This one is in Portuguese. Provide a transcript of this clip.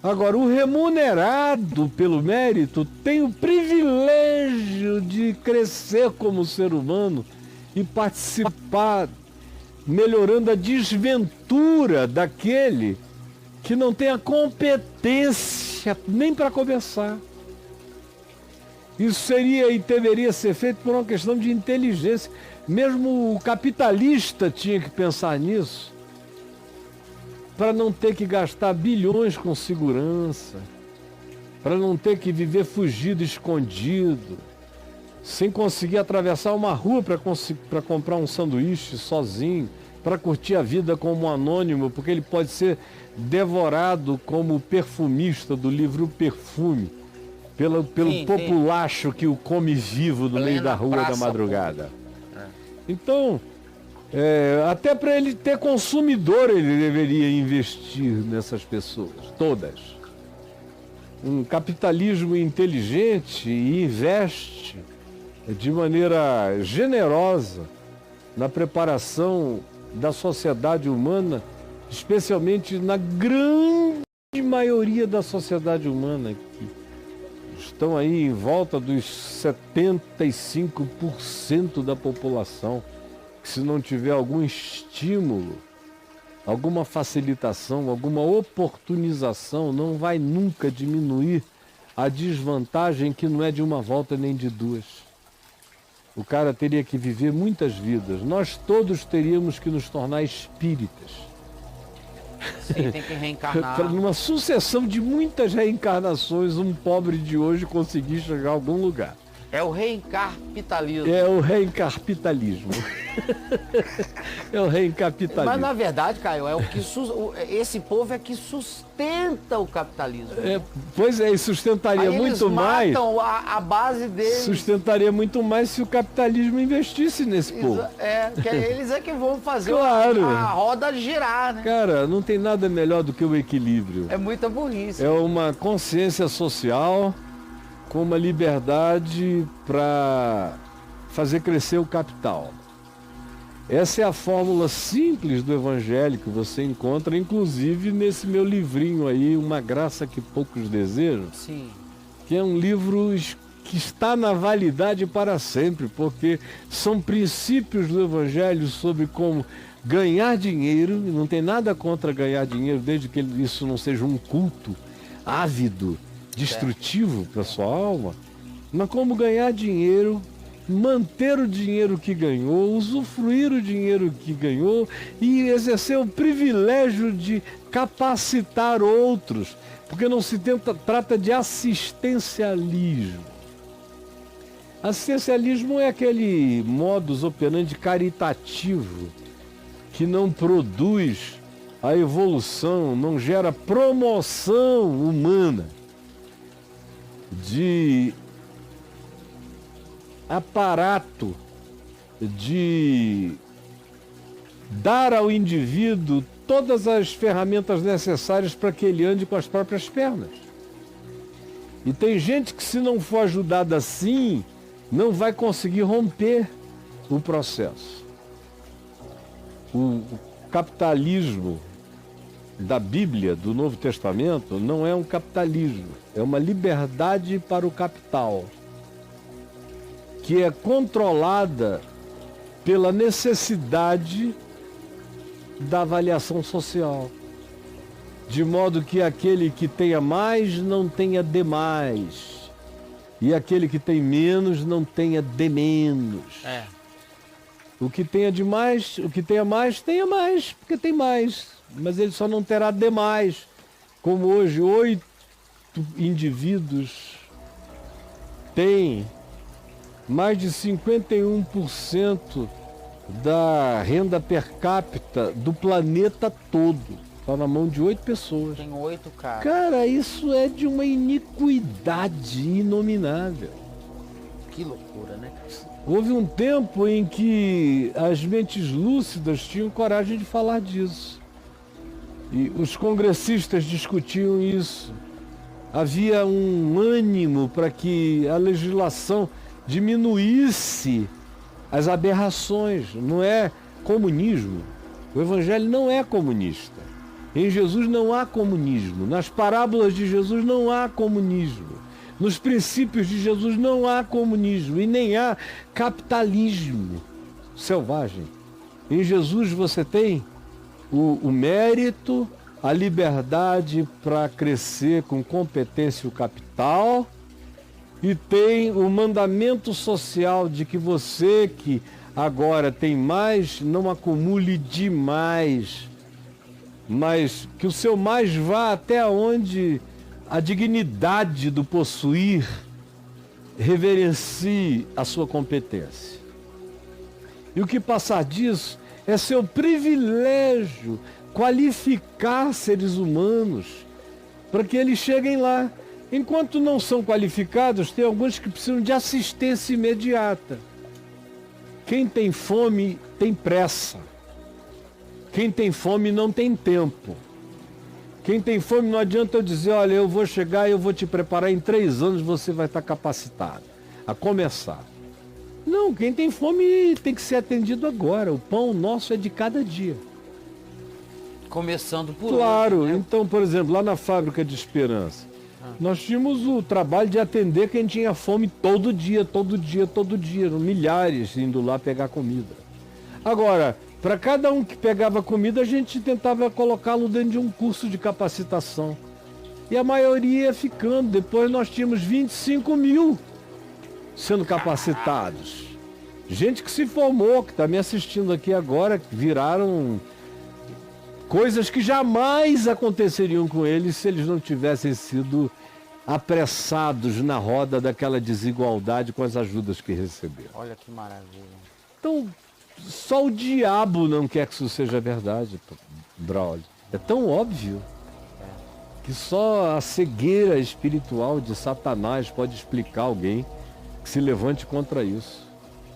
Agora, o remunerado pelo mérito tem o privilégio de crescer como ser humano e participar, melhorando a desventura daquele que não tem a competência nem para começar. Isso seria e deveria ser feito por uma questão de inteligência. Mesmo o capitalista tinha que pensar nisso, para não ter que gastar bilhões com segurança, para não ter que viver fugido, escondido, sem conseguir atravessar uma rua para comprar um sanduíche sozinho, para curtir a vida como um anônimo, porque ele pode ser devorado como o perfumista do livro Perfume, pelo populacho que o come vivo no meio da rua da madrugada. Então, até para ele ter consumidor, ele deveria investir nessas pessoas, todas. Um capitalismo inteligente investe de maneira generosa na preparação da sociedade humana, especialmente na grande maioria da sociedade humana, que estão aí em volta dos 75% da população, que se não tiver algum estímulo, alguma facilitação, alguma oportunização, não vai nunca diminuir a desvantagem que não é de uma volta nem de duas. O cara teria que viver muitas vidas. Nós todos teríamos que nos tornar espíritas. Sim, tem que reencarnar. Numa sucessão de muitas reencarnações, um pobre de hoje conseguir chegar a algum lugar. É o reencarpitalismo. É o reencarpitalismo. É o reencarpitalismo. Mas na verdade, Caio, é o que esse povo é que sustenta o capitalismo. Pois é, e sustentaria aí muito mais. Eles matam a base deles. Sustentaria muito mais se o capitalismo investisse nesse povo. Que eles é que vão fazer claro. a roda girar, né? Cara, não tem nada melhor do que o equilíbrio. É muita burrice. É uma consciência social com uma liberdade para fazer crescer o capital. Essa é a fórmula simples do evangelho que você encontra, inclusive nesse meu livrinho aí, Uma Graça que Poucos Desejam. Sim. Que é um livro que está na validade para sempre, porque são princípios do evangelho sobre como ganhar dinheiro, e não tem nada contra ganhar dinheiro, desde que isso não seja um culto ávido, destrutivo para sua alma, mas como ganhar dinheiro, manter o dinheiro que ganhou, usufruir o dinheiro que ganhou e exercer o privilégio de capacitar outros, porque não se trata de assistencialismo. Assistencialismo é aquele modus operandi caritativo que não produz a evolução, não gera promoção humana, de aparato, de dar ao indivíduo todas as ferramentas necessárias para que ele ande com as próprias pernas. E tem gente que, se não for ajudada assim, não vai conseguir romper o processo. O capitalismo da Bíblia, do Novo Testamento, não é um capitalismo, é uma liberdade para o capital, que é controlada pela necessidade da avaliação social, de modo que aquele que tenha mais não tenha demais, e aquele que tem menos não tenha de menos. O que tenha de mais, o que tenha mais, porque tem mais, mas ele só não terá demais, como hoje 8 indivíduos têm mais de 51% da renda per capita do planeta todo. Está na mão de 8 pessoas. Tem 8 caras. Cara, isso é de uma iniquidade inominável. Que loucura, né? Houve um tempo em que as mentes lúcidas tinham coragem de falar disso. E os congressistas discutiam isso. Havia um ânimo para que a legislação diminuísse as aberrações. Não é comunismo. O evangelho não é comunista. Em Jesus não há comunismo. Nas parábolas de Jesus não há comunismo. Nos princípios de Jesus não há comunismo e nem há capitalismo selvagem. Em Jesus você tem o mérito, a liberdade para crescer com competência e o capital, e tem o mandamento social de que você que agora tem mais, não acumule demais, mas que o seu mais vá até onde a dignidade do possuir reverencie a sua competência. E o que passar disso é seu privilégio qualificar seres humanos para que eles cheguem lá. Enquanto não são qualificados, tem alguns que precisam de assistência imediata. Quem tem fome tem pressa. Quem tem fome não tem tempo. Quem tem fome não adianta eu dizer, olha, eu vou chegar e eu vou te preparar em 3 anos, você vai estar capacitado a começar. Não, quem tem fome tem que ser atendido agora. O pão nosso é de cada dia. Começando por Claro, hoje, né? Então, por exemplo, lá na Fábrica de Esperança, nós tínhamos o trabalho de atender quem tinha fome todo dia, milhares indo lá pegar comida. Agora, para cada um que pegava comida, a gente tentava colocá-lo dentro de um curso de capacitação. E a maioria ia ficando. Depois nós tínhamos 25 mil sendo capacitados. Gente que se formou, que está me assistindo aqui agora, que viraram coisas que jamais aconteceriam com eles se eles não tivessem sido apressados na roda daquela desigualdade com as ajudas que receberam. Olha que maravilha. Então, só o diabo não quer que isso seja verdade, Braulio. É tão óbvio que só a cegueira espiritual de Satanás pode explicar alguém que se levante contra isso.